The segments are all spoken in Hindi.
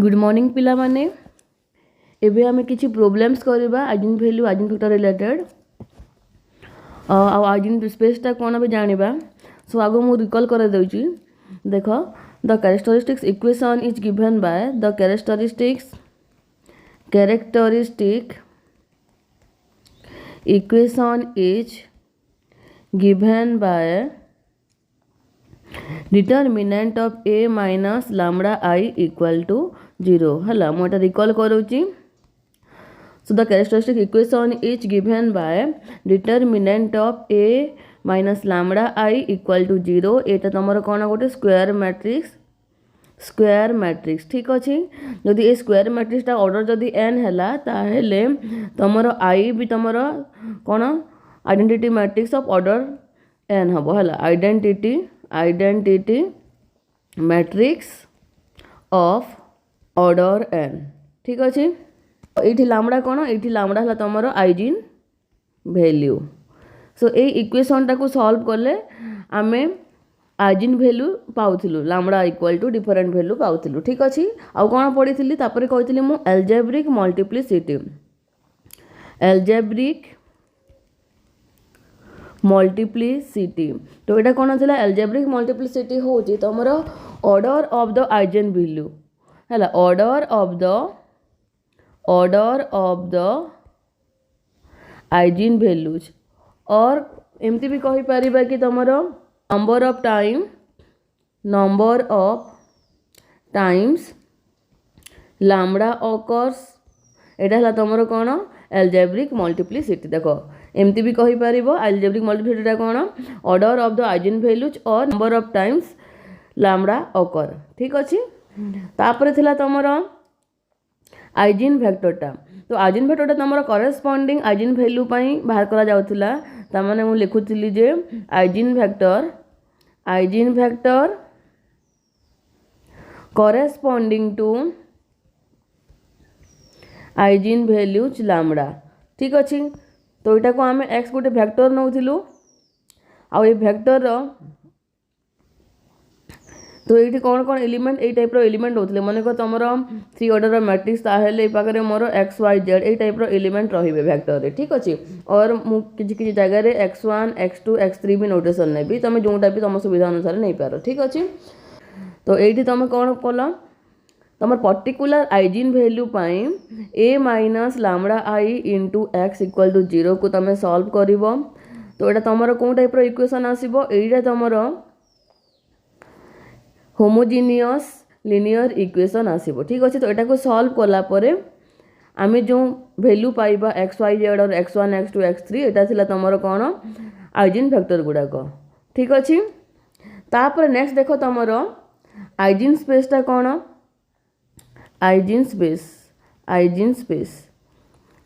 गुड मॉर्निंग पिला माने एबे आमे किछि प्रॉब्लम्स करबा eigen value eigen factor related eigen स्पेसटा कोन बे जानिबा। सो आगो मु रिकॉल कर देउची। देखो the characteristics equation is given by the characteristic equation is given by determinant of a minus lambda i equal to 0 हला मोटा रिकॉल करूची। So the characteristic equation is given by determinant of a minus lambda i equal to 0 एटा तमर कोन गोटे स्क्वायर मैट्रिक्स ठीक अछि। जदि ए स्क्वायर मैट्रिक्स ता ऑर्डर जदि n हला ताहेले तमर i भी तमर कोन identity matrix of order n हबो हला identity matrix of order n ठीक अच्छे। ये लैम्बडा कौन ये लैम्बडा है तुम आइजेन वैल्यू। सो ये इक्वेशन टाको सॉल्व कले आमे आइजेन वैल्यू पाउथिलु lambda equal to different value पाउथिलु ठीक अच्छे। आउ कौन पढ़ी तापर कही मु एल्जेब्रिक मल्टीप्लिसिटी तो यहाँ कौन थी एल्जेब्रिक मल्टीप्लिसिटी हूँ तुम order of the eigen value है order of the eigen values और एमती भी कही पारिबा कि तुम number of times lambda occurs यहाँ तुम कौन एल्जेब्रिक मल्टीप्लिसिटी। देखो एमती भी कही पारिबो एल्जेब्रिक मल्टीप्लिसिटी कौन order of the eigen values और number of times lambda occur ठीक अच्छे। तापर थिला तुमर आइजेन वेक्टरटा तो आइजेन वेक्टरटा तुमर करेस्पोंडिंग आइजेन वैल्यू पई बाहर करा जाउथिला ता माने मु लिखुथिली जे eigen vector corresponding to eigen values lambda ठीक अच्छे। तो यहाँ को आम एक्स गोटे वेक्टर नौथिलु आउ ये वेक्टर तो ये कौन कौन एलिमेंट ये टाइप एलिमेंट होते मन कर तुम 3 ऑर्डर मैट्रिक्स ताहले पाखे मोर एक्स वाई जेड ये टाइप एलिमेंट रही वेक्टर ठीक अच्छे। और मुझे जगह x1 x2 x3 भी नोटेसन नेबी तुम जोटा भी तुम सुविधा अनुसार नहीं पार ठीक अच्छे। तो ये तुम कौन कल तुम पर्टिकुलर आइजेन वैल्यू पाई a minus lambda i into x equal to 0 को तुम सॉल्व कर। तो यहाँ तुम कौन टाइप इक्वेशन आसो ये तुम होमोजीनियस लिनियर इक्वेशन आसो ठीक अच्छे। तो यहाँ को सॉल्व कलापर आम जो वैल्यू पाइबा एक्स वाई जेड और x1 x2 x3 यहाँ थी तुम कौन आइजेन वेक्टर गुड़ाक ठीक अच्छे। तापर नेक्स्ट देख तुम आइजेन स्पेसटा कौन आइजेन स्पेस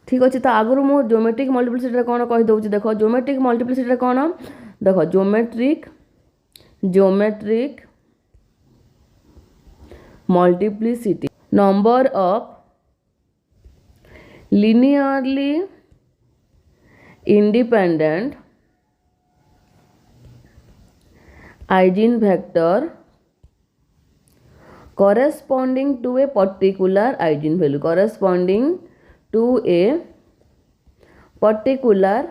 ठीक अच्छे। तो आगु मु ज्योमेट्रिक मल्टीप्लिसिटी कौन कही दूसरी देख ज्योमेट्रिक मल्टीप्लिसिटी कौन देख geometric multiplicity number of linearly independent eigen vector corresponding to a particular eigen value corresponding to a particular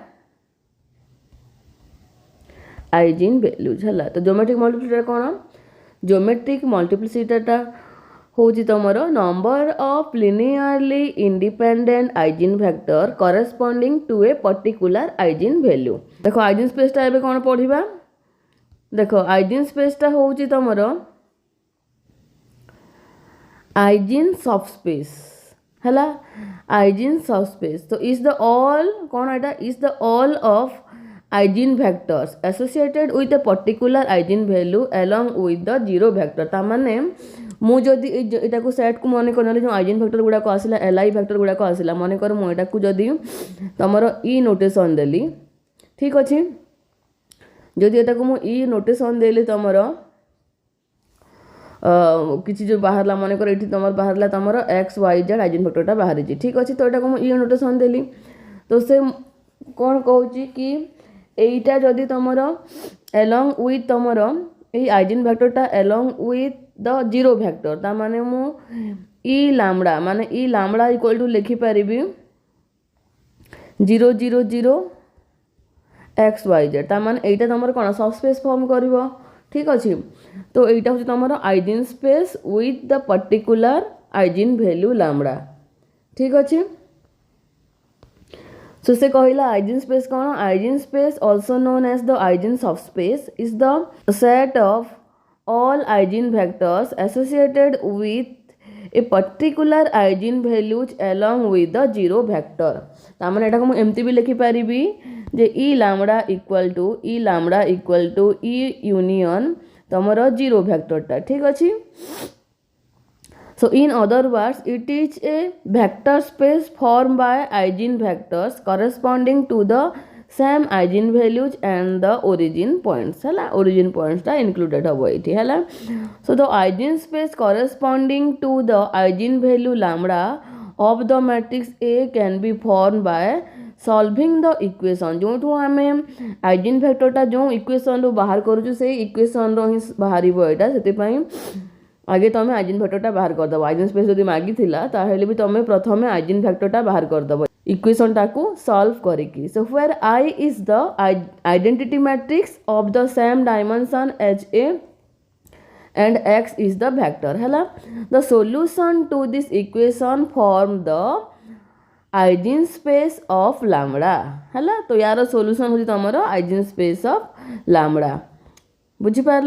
eigen values है। तो ज्योमेट्रिक मल्टीप्लिसिटी कौन ज्योमेट्रिक मल्टीप्लिसिटीटा हूँ तुम number of linearly independent eigen vector corresponding to a particular eigen value. देखो आइजेन स्पेसटा एबे कौन पढ़िबा देखो आइजेन स्पेसटा हूँ तुम आइजेन सबस्पेस है आइजेन सबस्पेस। तो इज द ऑल कौन एटा is the all of eigen vectors associated with a particular eigen value along with the 0 vector ता माने मु जदि एटा को सेट को मन कर जो आइजेन वेक्टर गुडा को आसिला एलआई वेक्टर गुडा को आसिला मन कर मु एटा को जदि तमरो ई नोटेशन देली ठीक अच्छे। जदि एटा को मु ई नोटेशन देली तमरो किसी जो बाहर मन कर ये तुम बाहर तुम एक्स वाई जेड आइजेन वेक्टरटा बाहरी ठीक अच्छे। तो यहाँ मुझे नोटेशन देली तो से कौन कहूँ कि यहीटा जदि तुम एलोंग विथ तुम ये आइजेन वेक्टरटा एलोंग विथ द 0 वेक्टर ता माने मु इ लैम्बडा माने इ लैम्बडा इक्वल टू लिखि पारिबी 0 0 0 एक्स वाई जेड ता माने एटा तुम कौन सबस्पेस फॉर्म कर ठीक अच्छे। तो यहाँ हूँ तुम eigen space with the particular eigen value lambda ठीक अच्छे। सो से कहला आइजेन स्पेस कौन eigen space also known as the eigen subspace is the set of all eigen vectors associated with a particular eigen values along with the zero vector ताମାନେ एटा को मु एमती भी लिखि पारिबी जे E lambda equal to E union तमरो जीरो वेक्टरटा ठीक अछि। So in other words, it is a vector space formed by eigenvectors corresponding to the same eigenvalues and the origin points. है origin points टा included हबो इठी है। So the eigenspace corresponding to the eigenvalue lambda of the matrix A can be formed by solving the equation जो आम eigenvector टा जो equation रो बाहर करूँ से equation रो ही बाहर से आगे तुम आइजेन फैक्टरटा बाहर करदेव आइजेन स्पेस जब मागी भी तुम प्रथम आइजेन फैक्टरटा बाहर करदेव इक्वेशन टाकू सॉल्व करिकी। So where I is the identity matrix of the same dimension as A and X is the vector है। The solution to this equation form the eigen space of lambda है। तो यार सॉल्यूशन हो तुम आइजेन स्पेस ऑफ लैम्बडा बुझीपार।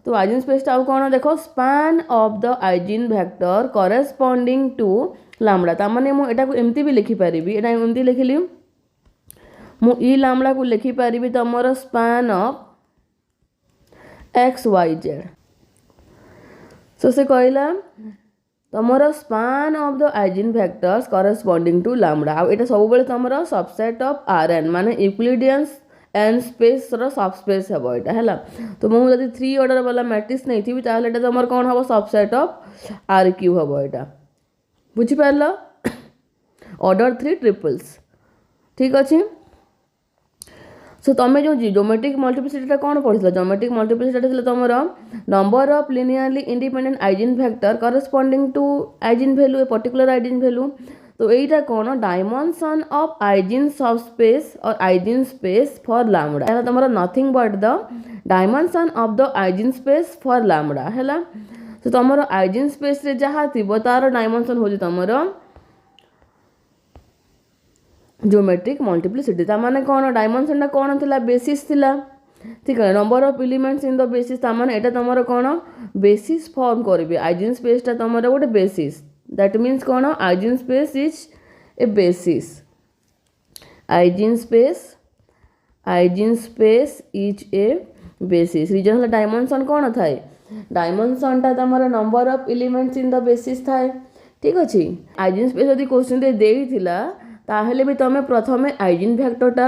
तो आइजेन स्पेस आउ कौन देख span of the eigen vector corresponding to lambda तामाने मु एटा को एमती भी लिखि पारिबी एटा एमती लिखिली मु ई लैम्बडा को लिखि पारिबी तमरो span of X Y Z. So से कहला तमरो span of the eigen vectors corresponding to lambda आ एटा सब बेले तमरो सबसेट ऑफ आरएन माने यूक्लिडियन एन स्पेस सबस्पेस हम यहाँ है। तो मुझे 3 ऑर्डर वाला मैट्रिक्स नहीं थी ताहले एटा तुम कौन हम सबसेट ऑफ आर क्यू हम यहाँ बुझीपार ऑर्डर 3 ट्रिपल्स ठीक अच्छे। सो तुम जो ज्योमेट्रिक मल्टीप्लिसिटी कौन पढ़ी ज्योमेट्रिक मल्टीप्लिसिटी तुम number of linearly independent eigen vector corresponding to eigen value a particular eigen value. तो यहीटा कौन डायमेंशन ऑफ आइजेन सबस्पेस और आइजेन स्पेस फॉर लैम्बडा है तुम nothing but the dimension of the eigen space for lambda है। तो तुम आइजेन स्पेस रे जहाँ थी तार डायमेंशन हो तुम ज्योमेट्रिक मल्टीप्लिसिटी तामाने कौन डायमेंशन टा कौन थिला बेसिस थिला ठीक है। Number of elements in the basis तामाने एटा तुम कौन बेसिस फॉर्म करिवे आइजेन स्पेस टा तुम गोटे बेसिस दैट मीन्स कौन eigen space is a basis eigen space is a basis reason dimension कौन थाए डायमेंशन टा तुम number of elements in the basis थाए ठीक अच्छे। आइजेन स्पेस यदि क्वेश्चन रे देइथिला ताहले भी तुम प्रथम आइजेन वेक्टरटा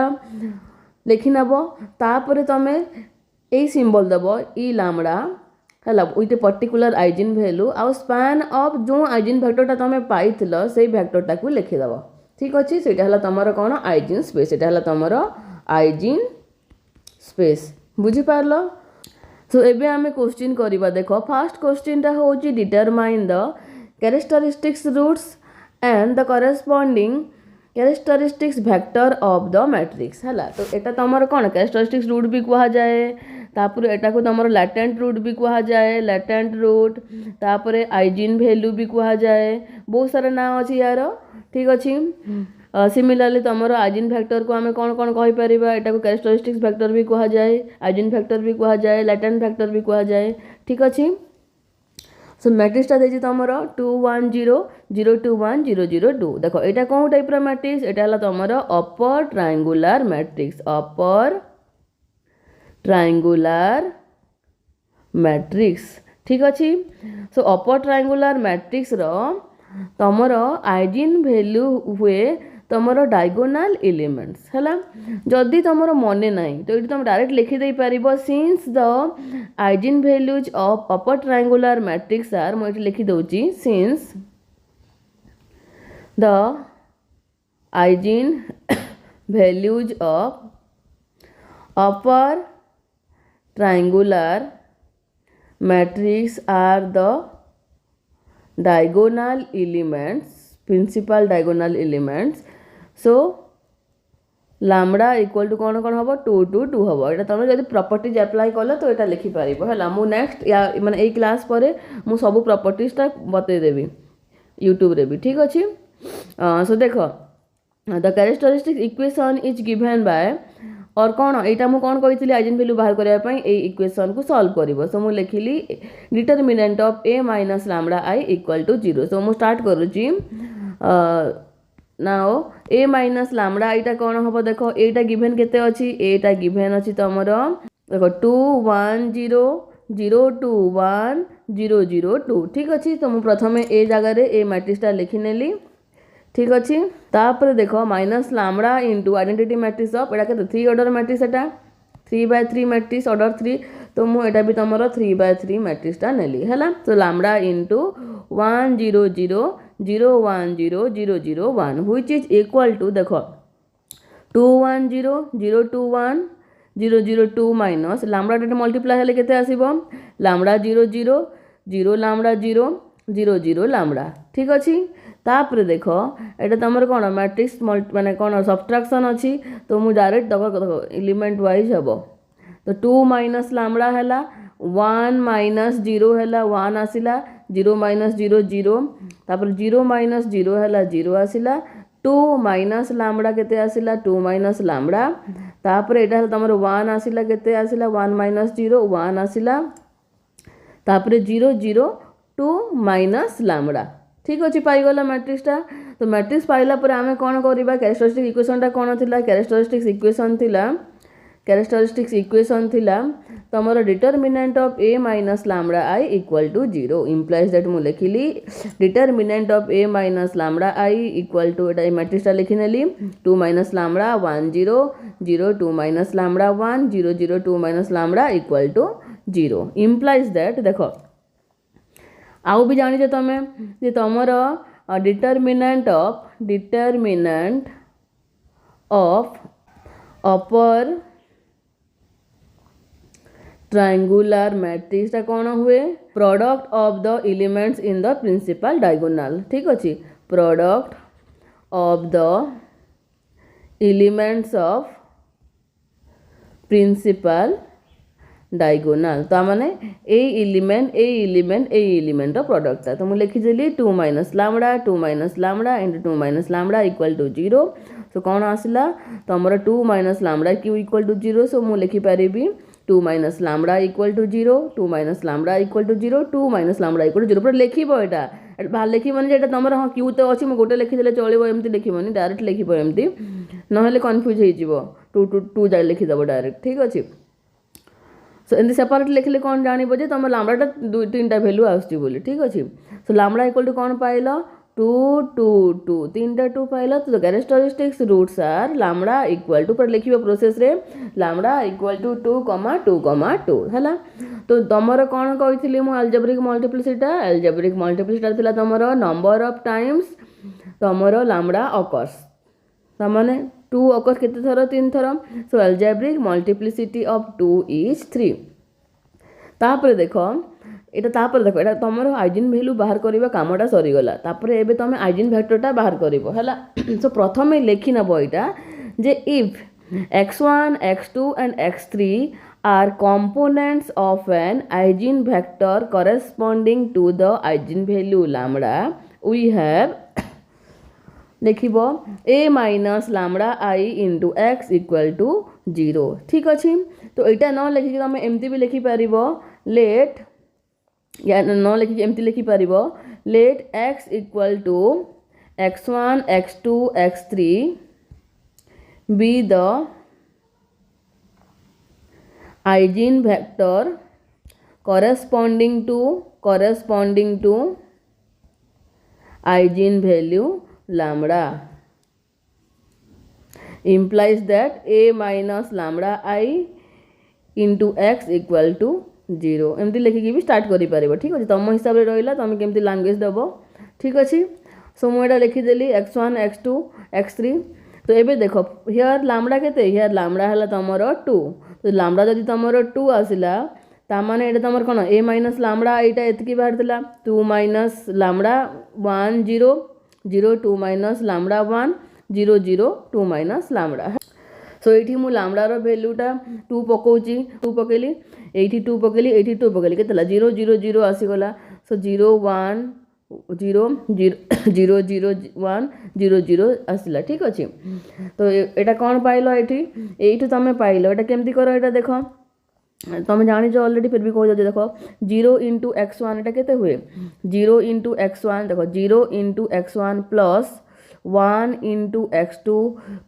लिखि नब तापर तुम ए सिंबल देव ई लैम्बडा है with a particular eigen value आउ स्पान ऑफ जो आइजेन वेक्टरटा तुम पाई से वेक्टरटा को लिखिदेव ठीक अच्छे। से तुम कौन आइजेन स्पेस है तुम आइजेन स्पेस बुझीपार। सो एबे आमे क्वेश्चन करवा देख फास्ट क्वेश्चन टा हो determine the characteristics roots and the corresponding characteristics vector of the matrix है। तो एटा तुम कौन कैरेक्टरिस्टिक्स रूट भी कहा जाए तापर एटा को तुम लैटेंट रूट भी कहा जाए लैटेंट रूट तापर आइजेन वैल्यू भी कहा जाए बहुत सारा ना अच्छी यार ठीक अच्छे। सिमिलरली तुम आइजेन वेक्टर को आम कौन कौन कहीपर एटा को कैरेक्टरिस्टिक्स वेक्टर भी कहा जाए आइजेन वेक्टर भी कहा जाए लैटेंट वेक्टर भी कहा जाए ठीक अच्छे। सो मैट्रिक्सटा देखिए तुम 2 1 0 0 2 1 0 0 2 देख यहाँ कौन टाइप मैट्रिक्स यहाँ तुम अपर ट्रायंगुलर मैट्रिक्स अपर ट्रायंगुलर मैट्रिक्स ठीक अच्छे। सो अपर ट्रायंगुलर मैट्रिक्स तुम आइजेन वैल्यू हुए तुम डायगोनाल एलिमेंट्स है जदि तुम मन ना तो ये तुम डायरेक्ट लिखिदे पार since the eigen values of upper triangular matrix are मुझे लिखिदे since the eigen values of upper triangular matrix are the diagonal elements, principal diagonal elements. So lambda equal to कौन कौन हम 2 to 2 हम यहाँ तुम जब प्रॉपर्टीज अप्लाई कल तो यहाँ लिखिपर है मु नेक्स्ट या माने ये क्लास पर मु सब प्रॉपर्टीजटा बतईदेवी यूट्यूब रे भी ठीक अच्छे। सो देख the characteristic equation is given bye और कौन यहाँ मुझे कही आइजेन वैल्यू बाहर करने इक्वेशन को सॉल्व कर सो मुझे लिखिली determinant of A minus lambda I equal to 0। So मुझे स्टार्ट करुच्ची नाउ ए माइनस लैम्बडा यहाँ कौन हम देख एटा गिवन केते अच्छी एटा गिवन अच्छी तुम देख 2 1 0 0 2 1 0 0 2 ठीक अच्छे। तो मुझे प्रथम ए जगार ए मैट्रिक्सटा लिखिनेली ठीक अच्छे। तापर देख minus lambda into identity matrix of एटा के 3 ऑर्डर मैट्रिक्स एटा 3/3 मैट्रिक्स ऑर्डर 3 तो मुझे भी तुम 3/3 मैट्रिक्सटा नेली है। तो lambda into 1 0 0 0 1 0 0 0 1 which is equal to देख 2 1 0 0 2 1 0 0 2 माइनस लैम्बडा डेट मल्टीप्लाई हेले केते आसीबो लैम्बडा 0 0 0 लैम्बडा 0 0 0 लैम्बडा ठीक अच्छे। तापर देख एटा तुम कौन मैट्रिक्स माने कौन सब्ट्रैक्शन अच्छी तो मुझे डायरेक्ट देख एलिमेंट वाइज हम तो 2 माइनस लैम्बडा है 1 माइनस 0 है 1 आसला 0 माइनस 0 0 तापर 0 माइनस 0 है 0 आसला 2 माइनस लैम्बडा केते आसला 2 माइनस लैम्बडा तापर एटा तुम 1 आसला केते आसला 1 माइनस 0 1 आसला तापर 0 0 2 माइनस लैम्बडा ठीक अच्छे पाईगला मैट्रिक्सटा। तो मैट्रिक्स पाइला पर आमे कौन करबा कैरेक्टरिस्टिक इक्वेशनटा कौन थिला कैरेक्टरिस्टिक्स इक्वेशन थिला तमरो determinant of A minus lambda I equal to 0 implies that मु लिखिली determinant of A minus lambda I equal to एटा मैट्रिक्सटा लिखिनेली 2 minus lambda 1 0 0 2 minus lambda 1 0 0 2 minus lambda equal to 0 implies that देख आउ भी जानी तुम जे तुमर determinant of upper triangular matrix कौन हुए product of the elements in the principal diagonal ठीक अच्छे product of the elements of principal diagonal तो मैंने ए एलिमेंट प्रोडक्ट तो मुझे लिखिदेली 2 minus lambda into 2 minus lambda equal to 0। So कौन आसला तुम 2 minus lambda cube equal to 0 so मुझे लिखिपारि 2 minus lambda equal to 0 2 minus lambda equal to 0 2 minus lambda equal to 0 पूरा लिखब यहाँ बाहर लिखबनी जो तुम हाँ क्यू तो अच्छी मुझे गोटे लिखिदे चलो एमती लिखबनी डायरेक्ट लिखब एमती ना कन्फ्यूज हो 2 जा लिखिदेव डायरेक्ट ठीक अच्छे। सो एमती सेपरेट लिखले कौन जानव जे तुम लैम्बडाटा 2-3टा भैल्यू आसूँ ठीक अच्छे। सो लैम्बडा इक्वल टू कौन पाइल 2 2 2 3टा 2 पाइल तो characteristics roots are lambda equal to पर लिखिबो प्रोसेस रे लैम्बडा इक्वल टू 2 2 है। तो तुमर कौन कही मु एल्जेब्रिक मल्टीप्लिसिटी थिला तुमर नंबर ऑफ टाइम्स तुमर लैम्बडा अकर्स तमाने 2 अकर्स केते थर 3 थर so algebraic multiplicity of 2 is 3। तापर देख एटा तुम आइजेन वैल्यू बाहर करवा कामटा सरीगला तापर एबे तुम आइजेन वेक्टरटा बाहर करिवो हला। सो प्रथम लिखि नब एटा जे if x1 x2 and x3 are components of an eigenvector corresponding to the eigenvalue lambda we have लिखिबो a minus lambda I into x equal to 0 ठीक अच्छे। तो यहाँ न लिखिक तुम एमती भी लिखिपर लेट या न लिखिक एमती लिखिपर let x equal to x1 x2 x3 be the eigen vector corresponding to eigen value lambda implies that a minus lambda I into x equal to 0 एमती लिखिकी भी स्टार्ट करि परिबो ठीक अछि। तुम हिसाब रे रहिला तुम केमती लैंग्वेज देबो ठीक अछि। सो मु एटा लिखिदेली x1 x2 x3 तो एबे देखो हियर लैम्बडा केते हियर लैम्बडा हला तमरो 2 तो लैम्बडा जदि तमरो 2 आसिला तामाने एटा तमर कोन a माइनस लैम्बडा एटा एतकी बाहरतला 2 minus lambda 1 0 0 2 minus lambda 1 0 0 2 minus lambda. So ये मु लैम्बडार भैल्यूटा 2 पकाउची 2 पकेली एठी 2 पकेली एठी 2 पकेली केतला 0 0 0 आसीगला। सो 0 1 0 0 0 0 1 0 0 आसला ठीक अच्छे। तो एटा कौन पाइल एठी तुम पाइल एटा केमती कर एटा देख तुम जानी ऑलरेडी फिर भी कह देख 0 इंटू x1 एटा केते हुए 0 इंटू x1 देख 0 into x1 plus 1 into x2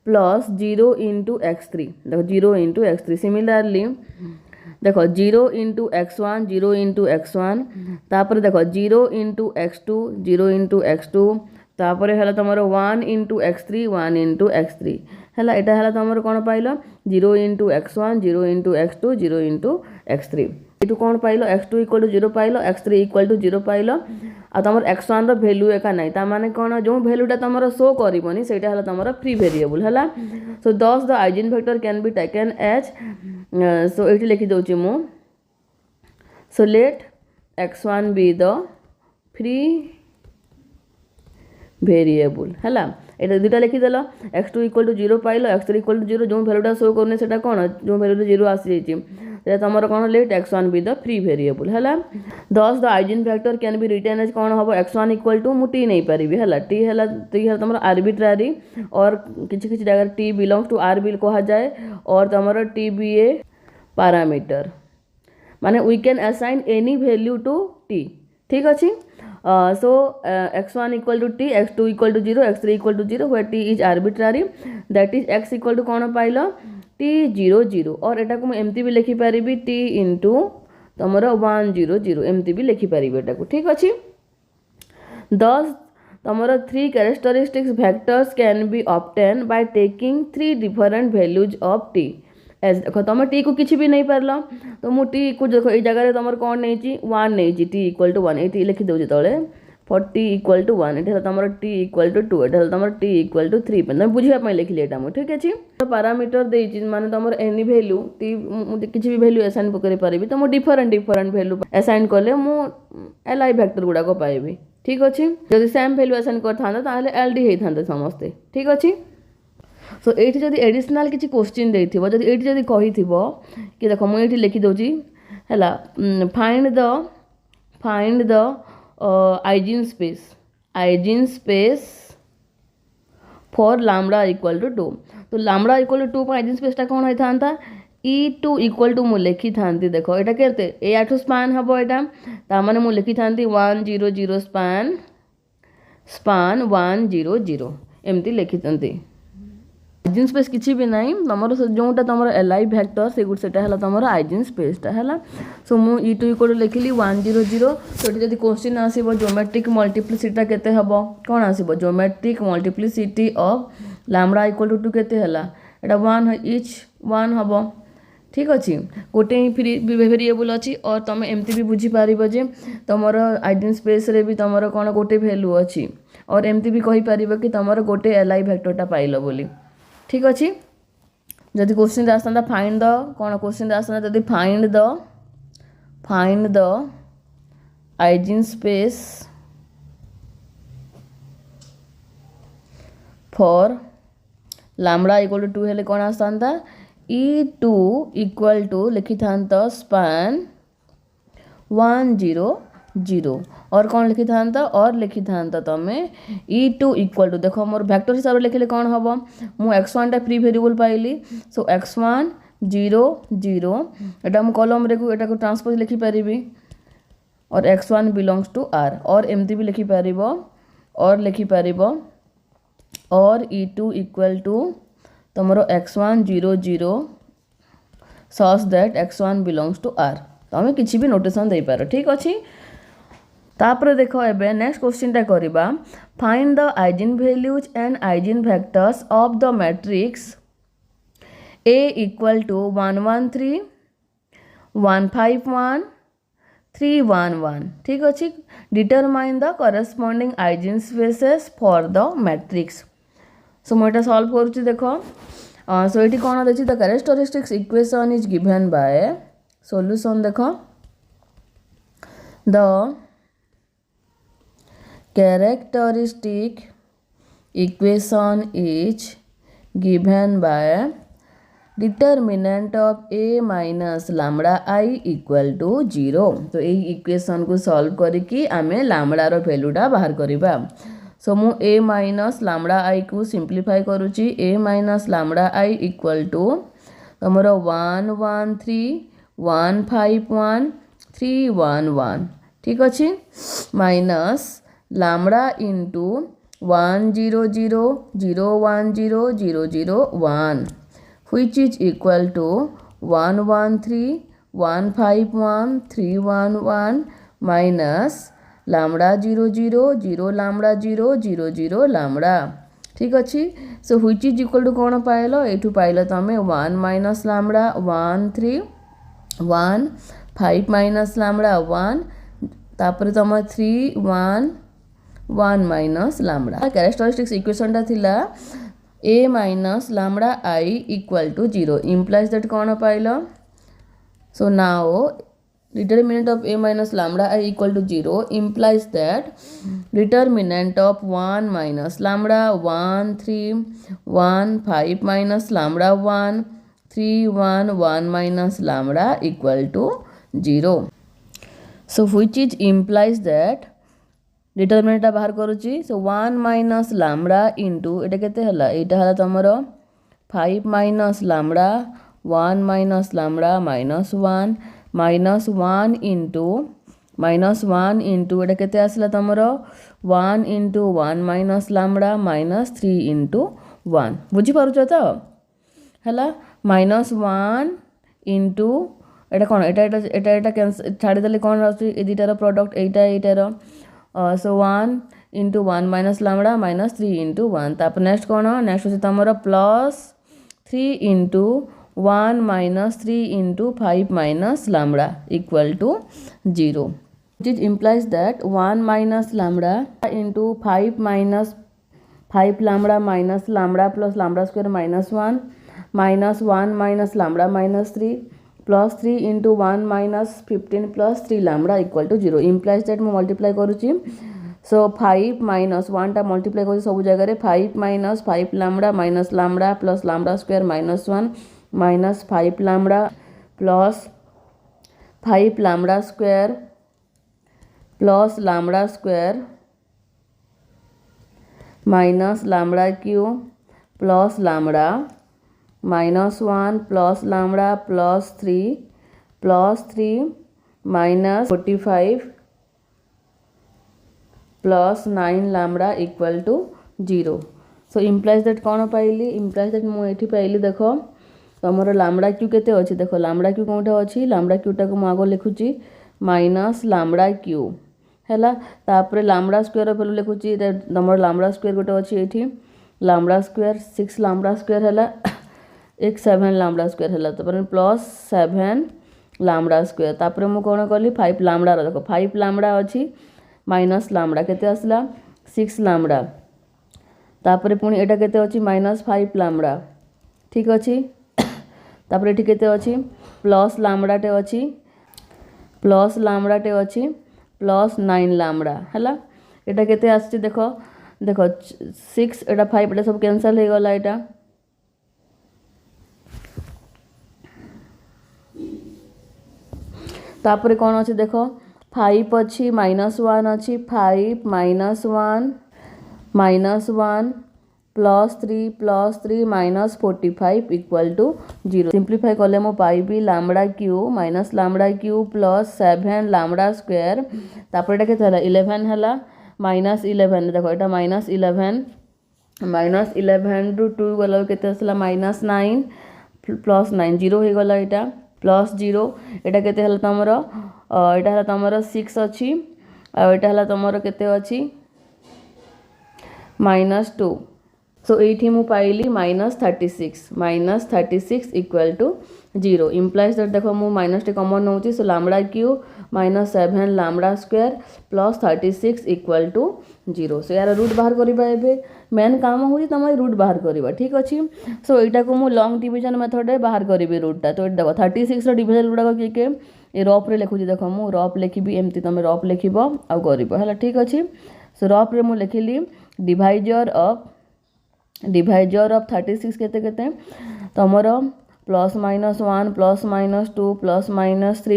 plus 0 into x3 देखो 0 इंटू x3 सिमिलरली देखो 0 इंटू x1 0 इंटू x1 तापर देखो 0 इंटू x2 0 इंटू x2 तापर है तुम 1 इंटू x3 1 इंटू x3 है एटा है तुम कौन pile 0 into x1 0 into x2 0 into x3 ये कौन पाइल x2 इक्वल टू 0 पाइल x3 इक्वल टू 0 पाइल आ तुम x1 रो वैल्यू एका नहीं तामाने कौन जो वैल्यूटा तुम शो करबनी सेटा है तुम फ्री वेरिएबल है। So thus the eigen vector can be taken as so ये लिखी दौची मु so let x1 be the free variable है ये दुटा लिखिदेल x2 इक्वल टू 0 पाइल x3 इक्वल टू 0 जो वैल्यूटा शो करने से कौन जो वैल्यूटा 0 आसी जाइए तुम कौन let x1 be the free variable है। Thus the eigen vector can be written as कौन हम x1 इक्वल टू मुझे टी नहीं पारि है टी है तुम आर्बिट्रारी और किसी जगह टी बिलोंग्स टू आर बिल कह जाए और तुम टी बी ए पैरामीटर माने we can assign any value to t ठीक अच्छे। So x1 equal to t x2 equal to 0 x3 equal to 0 where t is arbitrary that is x equal to कौन पाइल t 0 0 और एटा को एमती भी लिखि पारि t इंटू तुम 1 0 0 एमती भी लिखि पारि एटा को ठीक अच्छे। दस तुम 3 characteristics vectors can be obtain by taking 3 different values of t as देखो तुम टी को किसी भी नहीं पार तो मुझे टी को देखो ये जगह तुम कौन नहीं 1 नहीं टी इक्वल टू 1 ये लिखी दूसरी तले फॉर टी इक्वल टू 1 ये तुम टी इक्वल टू 2 ये तुम टी इक्वल टू 3 तुम बुझापी लिखिली यहाँ मुझे ठीक अच्छे। पैरामीटर देती माने तुम एनी वैल्यू टी मुझे किसी भी वैल्यू असाइन कर पारि तो मुझे डिफरेंट डिफरेंट वैल्यू असाइन कले मुझे एल आई वेक्टर गुड़ाक पाइबी ठीक अच्छे। जब सेम वैल्यू असाइन कर एल डी होता समस्ते ठीक अच्छे। सो ये जब एडिशनल किसी क्वेश्चन देथिबो जब ये जब कही कि देख मुझे लिखी दूची है find the eigen space for lambda equal to 2 तो लैम्बडा इक्वल टू 2 पर आइजेन स्पेसटा कौन होता था E2 इक्वल टू मुझे लिखी था देख यहाँ के ए स्पान हम यहाँ मैंने मुझे लिखी था 1 0 0 स्पान 1 0 0 एमती लिखी आइजेन स्पेस किसी भी नहीं तुम जोटा तुम एल आई वेक्टर से तुम आइजेन स्पेसटा है। सो मुझे E2 इक्वल लिखिली 1 0 0 तो ये क्वेश्चन आसो ज्योमेट्रिक मल्टीप्लिसिटी केते हबो कौन आसो geometric multiplicity of lambda equal to 2 केते हला एटा 1 इच 1 हबो ठीक अच्छे। गोटे ही फ्री वेरिएबल अच्छी और तुम एमती भी बुझीपार जे तुम आइजेन स्पेस रे भी तुम कौन गोटे वैल्यू अच्छी और एमती भी कहीपर कि तुम गोटे एल आई वेक्टरटा पाइल बोली ठीक अच्छे। जदि क्वेश्चन आसता फाइंड द कौन क्वेश्चन आसता जदि find the eigen space for lambda equal to 2 हेले कौन आसता E2 इक्वल टू लिखी था स्पान 1 0 0 और कौन लिखी था और लिखी था तुम E2 इक्वल टू देखो मोर वेक्टर हिसाब से लिखले कौन हम मु x1 टा फ्री वेरिएबल पाइली सो x1 0 0 एटा मु कॉलम रे को एटा को ट्रांसपोज लिखि पारिबी और x1 बिलोंग्स टू r और एमती भी लिखि पारिबो और E2 इक्वल टू तुमरो x1 0 0 such that x1 belongs to r तुम किसी भी नोटेशन दे पार ठीक अच्छे। तापर देख एबे नेक्स्ट क्वेश्चन टा करिबा find the eigen values and eigen vectors of the matrix A equal to 1 1 3 1 5 1 3 1 1 ठीक अच्छे। Determine the corresponding eigen spaces for the matrix so मुझे सॉल्व करुच्ची देख सो ये कौन देखिए the characteristics equation is given by solution देख the characteristic equation is given by determinant of a minus lambda I equal to 0। तो यही इक्वेशन को सॉल्व करके आमे लैम्बडा रो वैल्यूटा बाहर करिबा। सो मु a माइनस लैम्बडा I को सिंप्लीफाई करूची। a minus lambda I equal to हमर 1 1 3 1 5 1 3 1 1 ठीक अछि minus lambda into 1 0 0 0 1 0 0 0 1 which is equal to 1 1 3 1 5 1 3 1 1 minus lambda 0 0 0 lambda 0 0 0 lambda ठीक अच्छी। सो which is equal to कौन पाइल एठू पाइल तमें 1 minus lambda 1 3 1 5 minus lambda 1 तापर तुम 3 1 1 minus lambda characteristics equation टा थिला a minus lambda I equal to 0 implies that कौन pile. So now determinant of a minus lambda I equal to 0 implies that determinant of 1 minus lambda 1 3 1 5 minus lambda 1 3 1 1 minus lambda equal to 0। So which is implies that determinant बाहर करुची। सो 1 माइनस लैम्बडा इंटू एटा केते हला एटा हला तमर 5 minus lambda 1 minus lambda minus 1 minus 1 into एटा केते आसला तमर 1 into 1 minus lambda minus 3 into 1 बुझी पारुछ तो हला माइनस 1 इंटू एटा कोन एटा कैंसिल छाड़ी देले कोन रहउची ए दुटार प्रोडक्ट एटार so 1 into 1 minus lambda minus 3 into 1 तापर नेक्स्ट कौन नेक्स्ट होची तमर plus 3 into 1 minus 3 into 5 minus lambda equal to 0 which implies that 1 minus lambda into 5 minus 5 lambda minus lambda plus lambda square minus 1 minus 1 minus lambda minus 3 plus 3 into 1 minus 15 plus 3 lambda equal to 0 implies that मु मल्टीप्लाई करूची। सो 5 माइनस 1 टा मल्टीप्लाई करूची सब जगह 5 minus 5 lambda minus lambda plus lambda square minus 1 minus 5 lambda plus 5 lambda square plus lambda square minus lambda cube plus lambda minus 1 plus lambda plus 3 minus 45 plus 9 lambda equal to 0। So implies that कौन पाइली इम्प्लाइज दैट मुझे पाइली देख तुमर लैम्बडा क्यू केते अच्छी देख लैम्बडा क्यू कौन अच्छी लैम्बडा क्यूटा को आग लिखुची माइनस लैम्बडा क्यू है तापर लैम्बडा स्क्वायर वैल्यू लिखुची तुम लैम्बडा स्क्वायर गोटे अच्छी ये लैम्बडा स्क्वायर 6 लैम्बडा स्क्वायर है एक 7 लैम्बडा स्क्वायर है तो प्लस 7 लैम्बडा स्क्वायर तापर मु कौन कली 5 लैम्बडा देख 5 लैम्बडा अच्छी माइनस लैम्बडा केते आसला 6 लैम्बडा तापर पुणी एटा केते अच्छी माइनस 5 लैम्बडा ठीक अच्छी तापर एठी केते अच्छी प्लस लैम्बडाटे अच्छी प्लस लैम्बडाटे अच्छी प्लस 9 लैम्बडा है एटा केते आसची देख देख 6 एटा 5 एटा सब कैंसल हो गला एटा तापर कौन अच्छे देख 5 अच्छी माइनस 1 अच्छी 5 minus 1 plus 3 minus 45 equal to 0 simplify कले मो पाइबी lambda cube minus lambda cube plus 7 lambda square तापर एटा केते हला 11 हला माइनस 11 देखो एटा माइनस 11 टू 2 गला केते आसला माइनस 9 प्लस 9 0 हो गला एटा प्लस 0 एटा केते हला तमर एटा हला तमर 6 अच्छी आ एटा हला तमर केते अच्छी माइनस 2 सो ये मु पाइली minus 36 equal to 0 implies that देखो मु माइनस टे कॉमन नौची so lambda cube minus 7 lambda square plus 36 equal to 0 so यार रूट बाहर करबा एबे मेन काम होई तुम रूट बाहर करबा ठीक अच्छी। सो एटा को मु लॉन्ग डिवीजन मेथड रे बाहर करबी रूट टा तो देखो 36 रो डिवीजन गुडा के ये रफ रे लिखुची देख मु रफ लिखी एमती तुम रफ लिख आउ कर ठीक अच्छे। सो रफ रे मु लिखिली डिवाइजर ऑफ 36 केते तुमर plus minus 1 plus minus 2 plus minus 3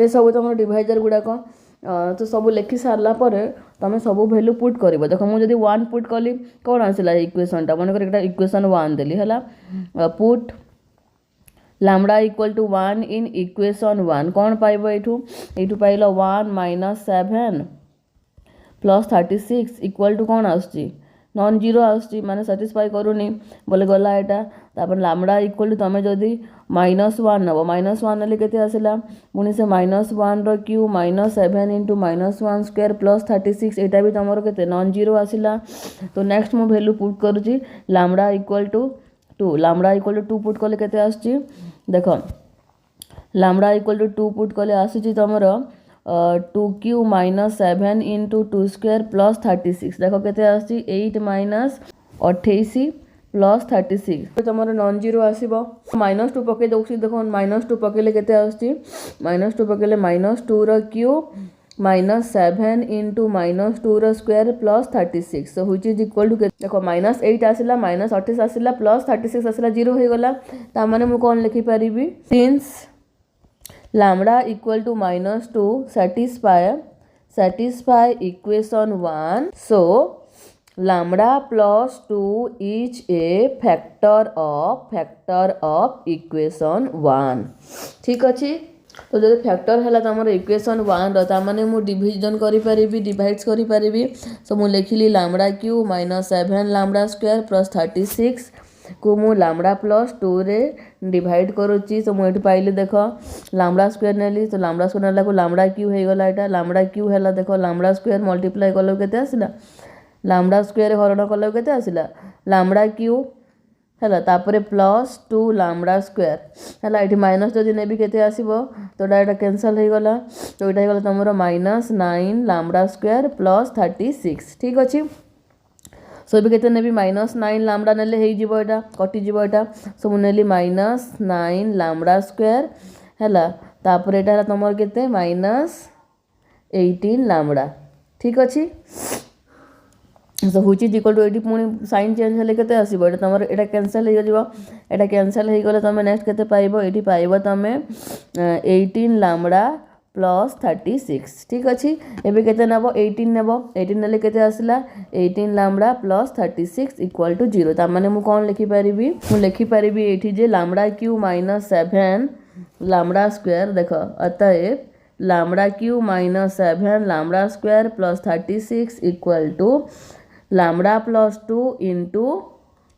ये सब तुम डिवाइजर गुड़ाक तो सब लिखि सारा पर तुम सब भैल्यू पुट कर देख मुझे 1 पुट कली कौन आसला इक्वेशनटा मनकर एक इक्वेशन 1 देली है put lambda equal to 1 in equation 1 कौन पाइब यू पाइल 1 माइनस 7 प्लस 36 इक्वल टू कौन आसुची नॉन जीरो आसुची माने साटिस्फाई करूनी बोले गला एटा तापर लैम्बडा इक्वल टू तुम जदि -1 नब -1 नेले केते आसला पुणी से -1 रो क्यू -7 इंटू -1 स्क्वायर प्लस 36 एटा भी तुमर केते नॉन जीरो आसला। तो नेक्स्ट मु वैल्यू पुट करूची lambda equal to 2 lambda equal to 2 put कले केते आसुची देख लैम्बडा इक्वल टू 2 पुट कले आसुची तुमर 2q -7 इंटू 2 स्क्वायर प्लस 36 देख केते आसुची 8 माइनस 28 प्लस 36 तुम नॉन जीरो आसब -2 पकई दौर देख -2 पकड़े के -2 पकड़े -2 रो क्यू -7 इंटू -2 रो square plus 36 so which is equal to देख -8 आसला -28 आसला प्लस 36 आसला जीरो हो गला तामाने मु कौन लिखि पारि since lambda equal to -2 satisfy equation 1 so lambda plus 2 is a factor of equation 1 ठीक अच्छे। तो जो फैक्टर है तुम इक्वेशन 1 राने मुझे डिविजन करी डिवाइड्स करी सो मुझे लिखिली lambda cube -7 lambda square plus 36 को मु लैम्बडा प्लस 2 रे डिवाइड करुच्ची सो मुझे पाइली देख लैम्बडा स्क्वायर नेली तो लैम्बडा स्क्वायर नेला को लैम्बडा क्यू हो गला यहाँ लैम्बडा क्यू है देख लैम्बडा स्क्वायर मल्टीप्लाई कल के आसला लैम्बडा स्क्वायर हरण कल के आसला लैम्बडा क्यू है तापर प्लस 2 लैम्बडा स्क्वायर है ये माइनस जदि नेबी केते आसीबो तो डायरेक्ट कैंसल हो गला तो यहाँ हो गला तुमर -9 लैम्बडा स्क्वायर प्लस 36 ठीक अच्छे। सो भी केते नेबी -9 लैम्बडा नेले हेई जिवो एटा कटि जिवो एटा सो मु नेली -9 लैम्बडा स्क्वायर है तापर एटा है तुमर केते -18 लैम्बडा ठीक अच्छे। So which is equal to एटी पुणी साइन चेंज हेले केते आसीबो एटा तुमर एटा कैंसल हो जिवो एटा कैंसल हो गले तुम नेक्स्ट केते पाइबो एटी पाइबो तुम 18 लैम्बडा प्लस 36 ठीक अच्छे। एबे केते नबो 18 नेबो 18 नेले केते आसला 18 लैम्बडा प्लस 36 इक्वल टू 0 ता माने मु कोन लिखि परिबी मु लिखि परिबी एठी जे लैम्बडा क्यू -7 लैम्बडा स्क्वायर देख अतएव lambda cube -7 lambda square plus 36 equal to lambda plus 2 into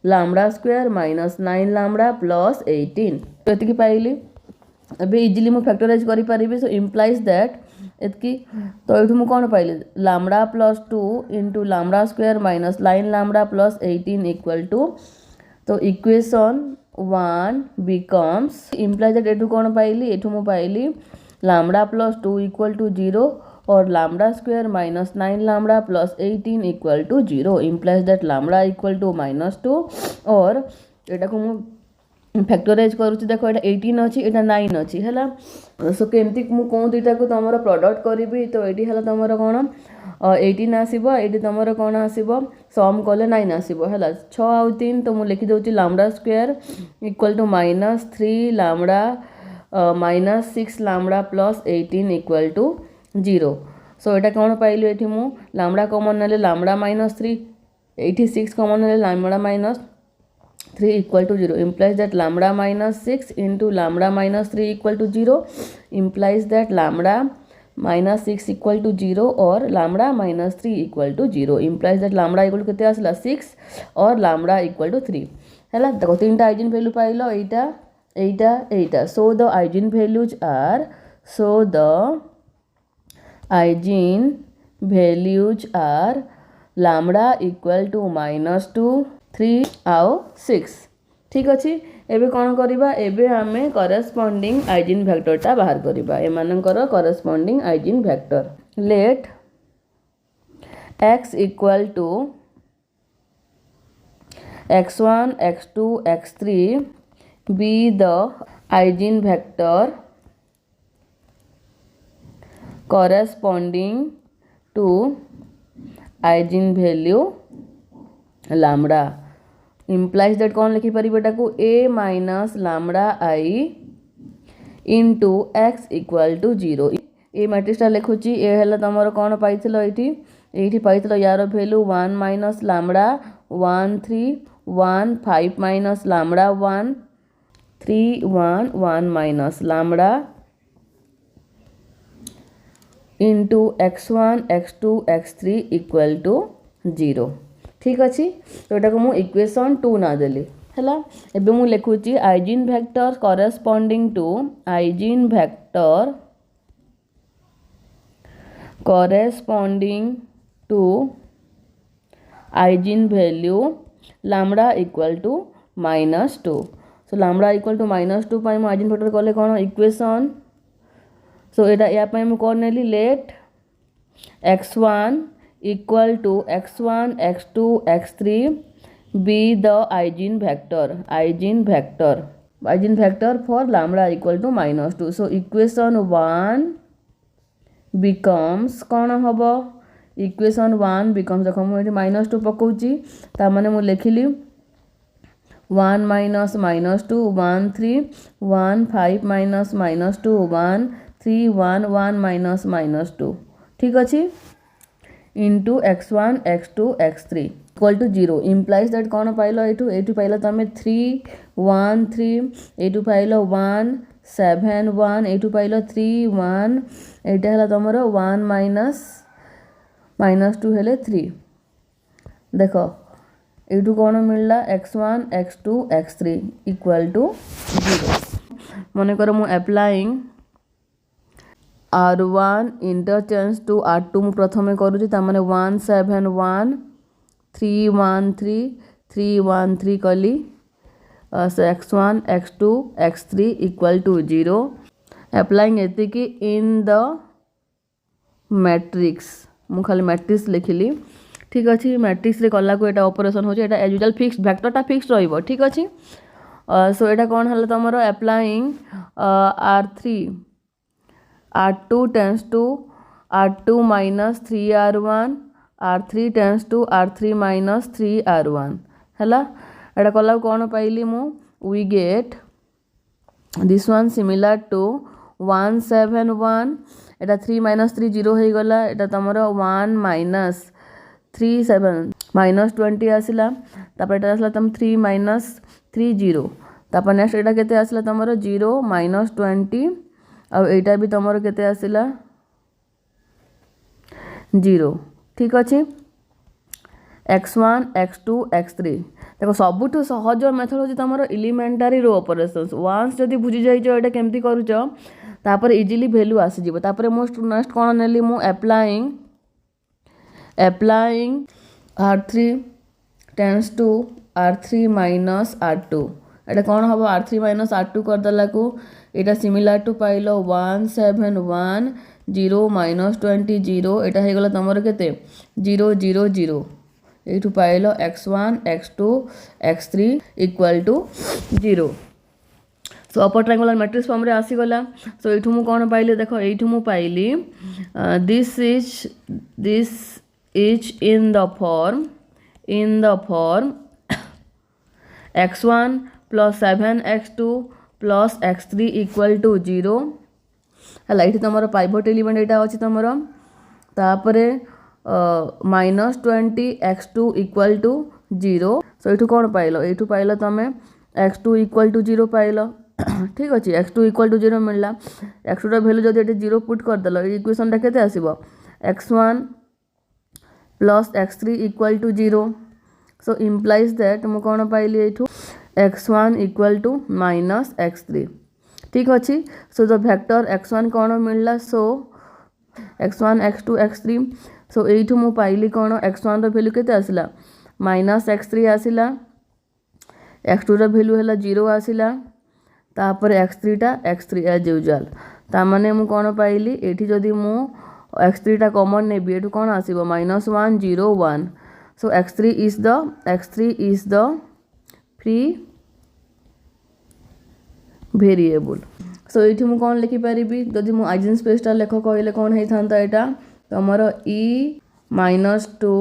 lambda square -9 lambda plus 18 तो एतिकी पाइली अभी इजिली मु फैक्टराइज करि परिबी सो इम्प्लाइज दैट एतकी तो एठु मु कोन पाइली lambda plus 2 into lambda square -9 lambda plus 18 equal to तो इक्वेशन 1 बिकम्स इम्प्लाइज दैट एठु कोन पाइली एठु मु पाइली लैम्बडा प्लस 2 इक्वल टू 0 और lambda square -9 lambda plus 18 equal to 0 implies that lambda equal to -2 और एटा को मु फैक्टराइज करुच्ची देख ये 18 अच्छी यहाँ 9 अच्छी है सो केमती मु कौन दुईटा को तुम प्रडक्ट करी तो ये है तुम कौन 18 आसब ये तुम कौन आसब सम कले 9 आसब है 6 आउ 3 तो मुझे लिखिदे lambda square equal to -3 lambda -6 lambda plus 18 equal to 0 so यहाँ कौन पाइल ये मु लैम्बडा कॉमन नेले लैम्बडा -3 86 कॉमन नेले lambda -3 equal to 0 implies that lambda -6 into lambda -3 equal to 0 implies that lambda -6 equal to 0 और lambda -3 equal to 0 implies that lambda equal to केते आसला 6 और lambda equal to 3 है देखो तीनटा आइजेन वैल्यू पाइलो एटा एटा एटा so the eigen values are lambda equal to -2 3 आउ 6 ठीक अच्छे। एबे कौन करिबा एबे हमें करस्पॉन्डिंग आइजेन वेक्टरटा बाहर करिबा एमानकर corresponding eigen vector let x equal to x1 x2 x3 be the eigen vector corresponding to eigenvalue lambda implies that कौन लिखिपर एटा को a minus lambda i into x equal to 0 ए मैट्रिक्सटा लिखुची ए है तुम कौन पाइल ये पाइल यार value 1 minus lambda 1 3 1 5 minus lambda 1 3 1 1 minus lambda into x1 x2 x3 equal to 0 ठीक अच्छे। तो यहाँ को इक्वेशन 2 ना देली है एबे मु लिखुची eigen vector corresponding to eigen vector corresponding to eigen value lambda equal to -2 so lambda equal to -2 पाई मु आइजेन वेक्टर कले कौन इक्वेशन सो एटा या पाई मु कौन नेली let x1 equal to x1 x2 x3 be the eigen vector for lambda equal to -2 so equation 1 becomes कौन हम इक्वेशन 1 बिकम्स देख मुझे -2 पकाऊँगी ताने मुझे लिखिली 1 माइनस -2 1 3 1 5 माइनस -2 1 3 1 1 माइनस -2 ठीक अच्छे into x1 x2 x3 equal to 0 implies that कौन पाइल एठू पाइल तुम 3 1 3 एठू पाइल 1 7 1 एठू पाइल 3 1 एटा है तुम 1 माइनस -2 हेले 3 देख एठू कौन मिलला x1 x2 x3 equal to 0 मन कर मु applying R1 interchange to R2 मु प्रथमे करूची तामाने 1 7 1 3 1 3 3 1 3 कली x1 x2 x3 equal to 0 applying एति कि इन द मैट्रिक्स मु खाली मैट्रिक्स लिखिली ठीक अच्छे मैट्रिक्स रे कला को एटा ऑपरेशन होचे एटा एज यूजुअल फिक्स वेक्टरटा फिक्स रहिबो ठीक अच्छे सो एटा कौन हला तमरो applying R3 R2 tends to R2 minus 3R1 R3 tends to R3 minus 3R1 है एटा कला कौन पाइली मु we get this one similar to 1 7 1 Etah 3 minus 3 0 हो गला एटा तमर 1 माइनस 3 7 माइनस 20 आसला तापर एटा आसला तम 3 माइनस 3 0 तापर नेक्स्ट एटा केते आसला तमर 0 माइनस 20 अब एटा भी तुम केते आसिला 0 ठीक अच्छे x1 x2 x3 देखो सबुठ सहज मेथड होची तुम एलिमेंटारी रो ऑपरेशंस वन्स जदि बुझी जाइछ एटा केमती करूछ तापर इजीली वैल्यू आसी जिवो तापर मोस्ट नेक्स्ट कोन नेली मु applying R3 tends to R3 minus R2 एटा कौन हम R3 माइनस R2 करदेला को एटा सिमिलर टू पाइल 1 7 1 0 माइनस 20 0 एटा हो गला तुम केते 0 0 0 एठू पाइल x1 x2 x3 equal to 0 so upper triangular matrix form रे आसी गला सो एठू मु कोन पाइले देखो एठू मु पाइली this is in the form x1 plus 7 x2 plus x3 equal to 0 है ये तुम पाइवट एलिमेंट यहाँ अच्छी तुम तापरे -20 x2 इक्वल टू 0 सो ये कौन पाइल ये पाइल तुम x2 इक्वल टू 0 पाइल ठीक अच्छे x2 इक्वल टू 0 मिलला x2 वैल्यू जब ये 0 पुट करदेल इक्वेशन के आसो x1 plus x3 equal to 0 so implies that मु कौन पाइली एठू x1 equal to minus x3 ठीक अच्छे सो द वेक्टर x1 कौन मिलला सो x1 x2 x3 सो एठू मु पाइली कौन x1 रो वैल्यू केते आसिला माइनस x3 आसिला x2 रो वैल्यू हैला 0 आसिला तापर x3 एज यूजुअल ता माने मु कौन पाइली एठी जदी मु x3 टा कॉमन नेबी एठू कौन आसीबो -1 0 1 सो x3 is the free variable so ये मुझे कौन लिखिपारि जदि मुझे आइजेन स्पेसटा लेख कहले कौन होता यहाँ तुमर E-2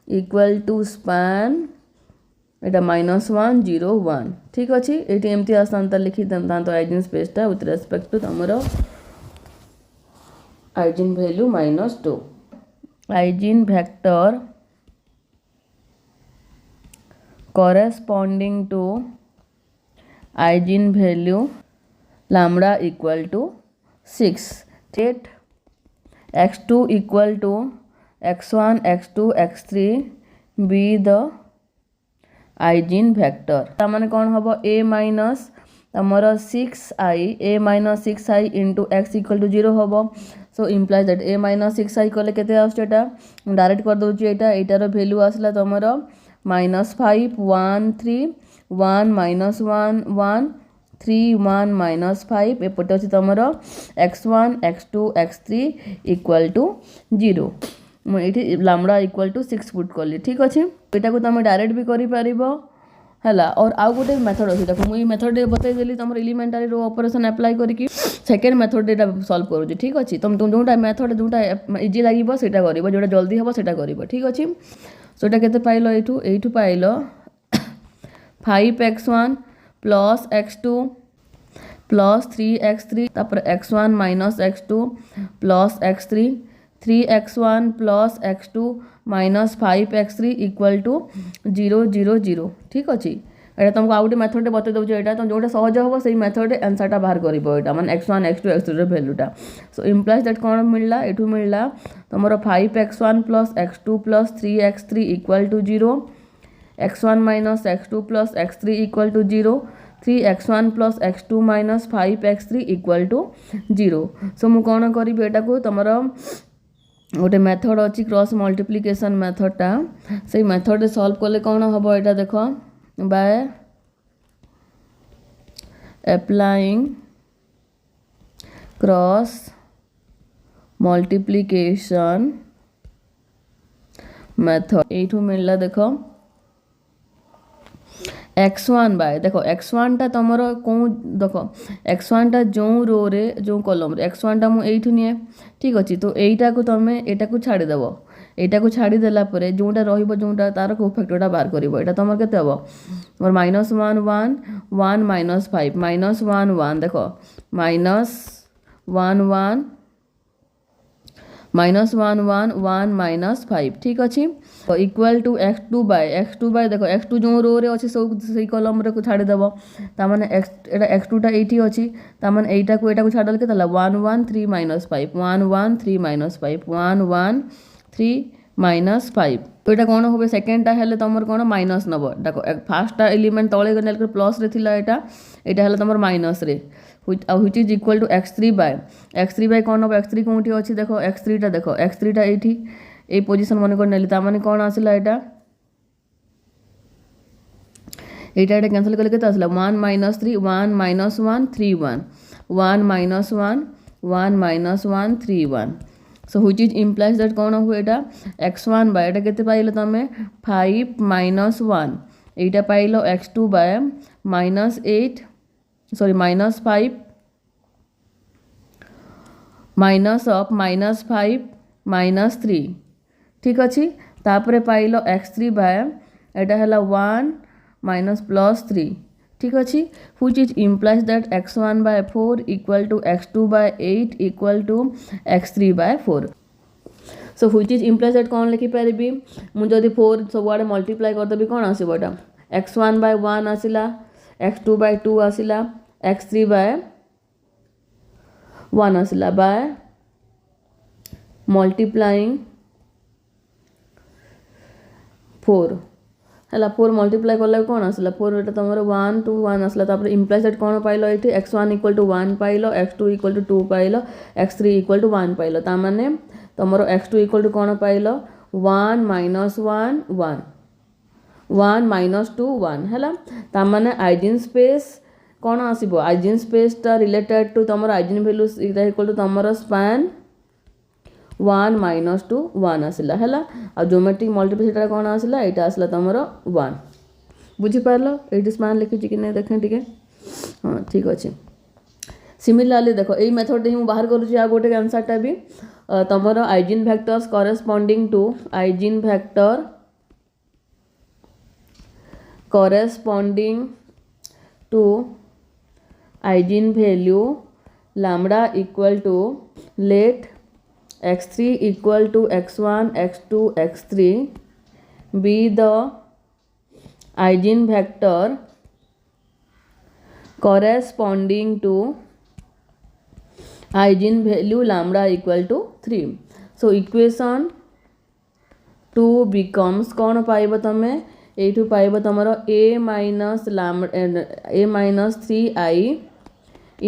इक्वल टू स्पैन एटा -1 0 1 ठीक अच्छे ये एमती आसता लिखी था आइजेन स्पेसटा विथ रेस्पेक्ट टू तुमर eigen value -2 eigen vector corresponding to eigen value lambda equal to 6 state x2 equal to x1 x2 x3 be the eigen vector तामाने कौन हम a माइनस तमर 6i a minus 6i into x equal to 0 हम so implies that a minus 6i कले केते आसुटा डायरेक्ट कर दूची एटार वैल्यू आसला तमर -5 1 3 1 -1 1 3 1 -5 एपटे अच्छे तुमर x1 x2 x3 equal to 0 मुझे लैम्बडा इक्वल टू 6 पुट कली ठीक अच्छे यहाँ को तुम डायरेक्ट भी कर है और आउ गोटे मेथड अच्छे देखो मुझे मेथड बतईदेली तुम एलिमेंटारी रो ऑपरेशन अप्लाई करके सेकेंड मेथड ये सॉल्व करुँच ठीक अच्छे तुम जोटा मेथड जोटा इजी लगे से जोटा जल्दी हम से ठीक अच्छे सो ये पाइल यू पाइल 5x1 plus x2 plus 3x3 तापर x1 minus x2 plus x3 3x1 plus x2 minus 5x3 equal to 0 0 0 ठीक अच्छे ये तुमको आउ गए मेथड बतई दूसरे यहाँ तुम जो सहज हम से मेथड आंसरटा बाहर कर मैंने x1 x2 x3 वैल्यूटा so implies that कौन मिलला यू मिलला तुम 5x1 plus x2 plus 3x3 equal to 0 x1 minus x2 plus x3 equal to 0 3x1 plus x2 minus 5x3 equal to 0 so मु कौन करी एटा को तुमर गोटे मेथड अच्छी क्रॉस मल्टीप्लिकेशन मेथडटा से मेथड सॉल्व कले कौन हम यहाँ देख by applying cross multiplication method you मिलला देख x1 बाय देख x1 टा तुम कौन देख x1 टा जो रो रे जो कलम रे x1 टा मुझे निए ठीक अच्छे तो यहीटा को तुम यहाँ को छाड़देव यहाँ को छाड़देला जोटा रोटा तार को फैक्टरटा बाहर कर यहाँ तुम के मोर -1 1 1 -5 -1 1 देख -1 1 -1 1 1 -5 ठीक अच्छे इक्वल टू x2 बाय देख x2 जो रो रे अच्छे से कलम रे को छाड़देव ताने x2 टा ये अच्छी ताने यहाँ को छाड़देल के 1 1 3 -5 1 1 3 -5 1 1 3 -5 तो यहाँ कौन हो सेकेंडटा हेल्ले तुम कौन माइनस नब देख फास्टा एलिमेंट तले नेल प्लस रे थिला यहाँ तुम माइनस रे which is equal to x3 by कौन हम x3 कौटी अच्छी देख x3 टा देख x3 टा ये पोजिशन मन कर नेली ताने कौन आसला यहाँ कैंसल कले के आसला 1 -3 1 -1 3 1 1 -1 1 -1 3 1 सो व्हिच इज इम्प्लाइज दैट कौन हुए x1 बाय एटा केते पाइल तमे 5 -1 एटा पाइल x2 by -8 sorry -5 minus of -5 -3 ठीक अच्छे तापर पाइल x3 बाय एटा है 1 माइनस +3 ठीक अच्छे which is implies that x1 by 4 equal to x2 by 8 equal to x3 by 4 so which is implies that कौन लिखिपारि मुझे 4 सब आड़े मल्टीप्लाई करदेवी कौन आसो यहाँ x1 बाय 1 आसला x2 बाय 2 आसला x3 बाय 1 आसला बाय मल्टीप्लाइंग 4 है 4 मल्टीप्लाई कला कौन आसला 4 ये तुम 1 2 1 आसला इम्प्लाइज दैट कौन पाइल ये x1 इक्वल टू 1 पाइल x2 इक्वल टू 2 पाइल x3 इक्वल टू 1 पाइल ताने तुम x2 इक्वल टू कौन पाइल 1 -1 1 1 -2 1 है ताने आइजेन स्पेस कौन आसो आइजेन स्पेसटा रिलेटेड टू तुम आइजेन वैल्यू इक्वल टू तुम स्पैन 1 -2 1 आसला है आ ज्योमेट्रिक मल्टीप्लिसिटी कौन आसला यहाँ आसला तुम 1 बुझीपार ये स्पैन लिखी कि नहीं देखें टी हाँ ठीक अच्छे सिमिलारली देखो यही मेथड ही बाहर करुँच आ गोटे आंसरटा भी तुमर eigen vectors corresponding to eigen vector corresponding to eigen value lambda equal to let x3 equal to x1 x2 x3 be the eigen vector corresponding to eigen value lambda equal to 3. So equation 2 becomes कौन पाइब तमे एठू पाइब तुमर a minus 3i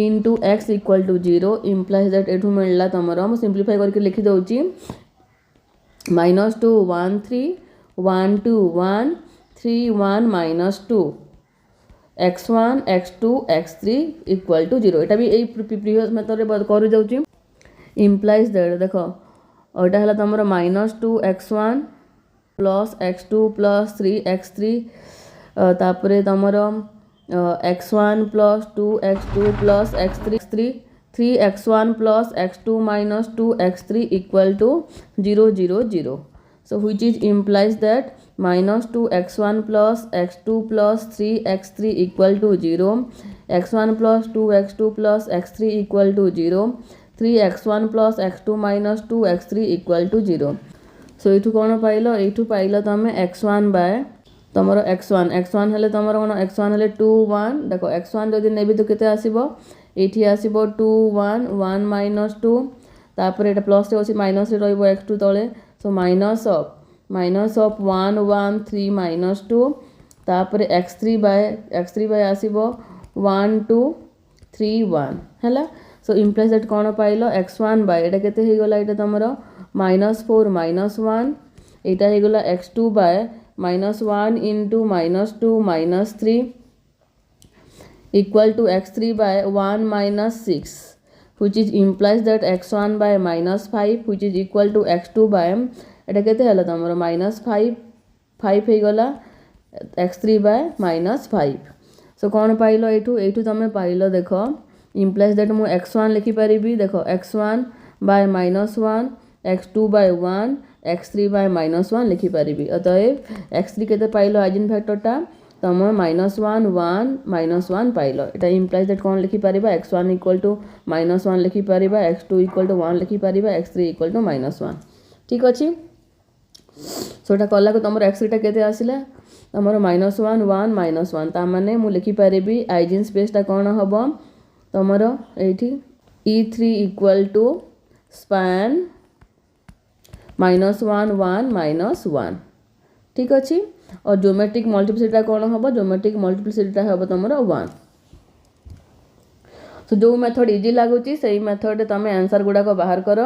into x equal to 0 implies that एठू मिलला तुमर मु सिंप्लीफाई करके लिखि दउची -2 1 3 1 2 1 3 1 -2 x1 x2 x3 equal to 0 एटा भी ए प्रीवियस मेथड रे कर दउची इम्प्लाइज दैट देखो एटा हला तुमर -2 x1 plus x2 plus 3 x3 तापरे तुमर x1 plus 2 x2 plus x3 3x1 plus x2 minus 2 x3 equal to 0 0 0. So which is implies that -2 x1 plus x2 plus 3 x3 equal to 0, x1 plus 2 x2 plus x3 equal to 0, 3 x1 plus x2 minus 2 x3 equal to 0. सो ये कौन पाइल यू पाइल तुम x1 बाय तुम x1 हेले तुम कौन x1 हेले 2 1 देख x1 जदि नेबी तो केते आसीबो एठी आसीबो 2 1 1 माइनस 2 तापर एटा प्लस रे अछि माइनस रे रहइबो x2 तळे सो माइनस ऑफ 1 1 3 माइनस 2 तापर x3 बाय आसीबो 1 2 3 1 हैला. सो इम्प्लाइज दैट कौन पाइल x1 बाय एटा केते हे गला एटा तुमरो -4 -1 एटा हे गला x2 by -1 into -2 -3 equal to x3 by 1 -6 which is implies that x1 by -5 which is equal to x2 by एटा केते हला तमरो -5 हे गला x3 by -5. सो कौन पाइल एठू तमे पाइल देखो implies that मु x1 लिखि परिबी देखो x1 by -1 x2 by 1 x3 by -1 लिखि परिबी. अतएव x3 केते पाइल आइजेन वेक्टरटा तम -1 1 -1 पाइल एटा इम्प्लाइज दैट कौन लिखि परिबा x1 इक्वल टू -1 लिखि परिबा x2 इक्वल टू 1 लिखि परिबा x3 इक्वल टू -1. ठीक अछि. सो एटा कला को तमर x3 टा केते आसिला तमर -1 1 -1 ता माने मु लिखि परिबी आइजेन स्पेस टा कोन हबो तमर एठी E3 इक्वल टू स्पैन -1 1 -1. ठीक अच्छे. और ज्योमेट्रिक मल्टीप्लिसिटी कौन हम ज्योमेट्रिक मल्टीप्लिसिटी हम तुम 1. सो जो मेथड इजी लगुच से मेथड तुम आंसर गुड़ाक बाहर कर.